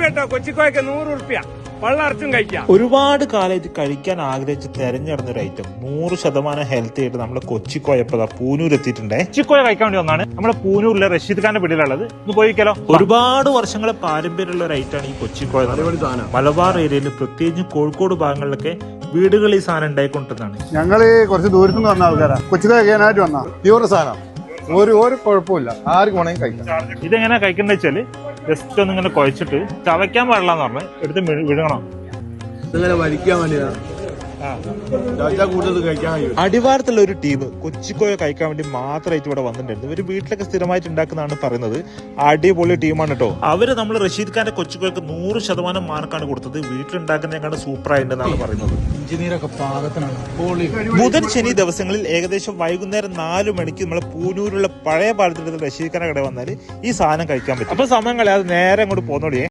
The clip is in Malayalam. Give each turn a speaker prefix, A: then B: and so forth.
A: കേട്ടോ, കൊച്ചിക്കോയൊക്കെ 100 ഉറുപ്പ്യ വള്ളറച്ചും കഴിക്കാം.
B: ഒരുപാട് കാലമായിട്ട് കഴിക്കാൻ ആഗ്രഹിച്ച് തെരഞ്ഞെടുന്ന ഒരു ഐറ്റം 100% ഹെൽത്തി ആയിട്ട് നമ്മുടെ കൊച്ചിക്കോയപ്പോ പൂനൂർ എത്തിയിട്ടുണ്ടേ.
C: കൊച്ചിക്കോയ കഴിക്കാൻ വേണ്ടി വന്നാണ് നമ്മുടെ പൂനൂരിലെ റഷീദ് ഖാന്റെ വീട്ടിലുള്ളത്. ഇന്ന് പോയിക്കലോ.
B: ഒരുപാട് വർഷങ്ങളെ പാരമ്പര്യമുള്ള ഒരു ഐറ്റമാണ് ഈ കൊച്ചിക്കോയ. മലബാർ ഏരിയയിൽ പ്രത്യേകിച്ച് കോഴിക്കോട് ഭാഗങ്ങളിലൊക്കെ വീടുകളിൽ ഈ സാധനം ഉണ്ടായിക്കൊണ്ടിരുന്നതാണ്.
D: ഞങ്ങള് കുറച്ച് ദൂരത്തു നിന്ന് വന്ന ആൾക്കാരാ. കൊച്ചിക്കോയ കഴിക്കാനായിട്ട് വന്ന പ്യൂർ സാധനം, ഒരു കുഴപ്പമില്ല, ആർക്കും വേണമെങ്കിൽ കഴിക്കാം.
C: ഇതെങ്ങനെ കഴിക്കണ്ട വെച്ചാല് ജസ്റ്റ് ഒന്ന് ഇങ്ങനെ കുഴച്ചിട്ട് ചവയ്ക്കാൻ പാടില്ല എന്ന് പറഞ്ഞ് എടുത്ത് വിഴുങ്ങണം.
D: ഇങ്ങനെ വലിക്കാൻ വേണ്ടിയാണ്
B: അടിവാരത്തുള്ള ഒരു ടീം കൊച്ചിക്കോയ കഴിക്കാൻ വേണ്ടി മാത്രമായിട്ട് ഇവിടെ വന്നിട്ടുണ്ടായിരുന്നു. ഇവര് വീട്ടിലൊക്കെ സ്ഥിരമായിട്ട് ഉണ്ടാക്കുന്നതാണ് പറയുന്നത്. അടിപൊളി ടീമാണ് കേട്ടോ. അവര് നമ്മൾ റഷീദ് ഖാന്റെ കൊച്ചിക്കോയ്ക്ക് 100% മാർക്കാണ് കൊടുത്തത്. വീട്ടിലുണ്ടാക്കുന്നതിനെക്കാളും സൂപ്പർ ആയിട്ടുണ്ടെന്നാണ് പറയുന്നത്. ബുധൻ ശനി ദിവസങ്ങളിൽ ഏകദേശം വൈകുന്നേരം 4 മണിക്ക് നമ്മളെ പൂനൂരുള്ള പഴയ പാലത്തിന്റെ റഷീദ് ഖാന്റെ കട വന്നാൽ ഈ സാധനം കഴിക്കാൻ പറ്റും. അപ്പൊ സമയം കളയാതെ നേരെ അങ്ങോട്ട് പോന്നോളിയേ.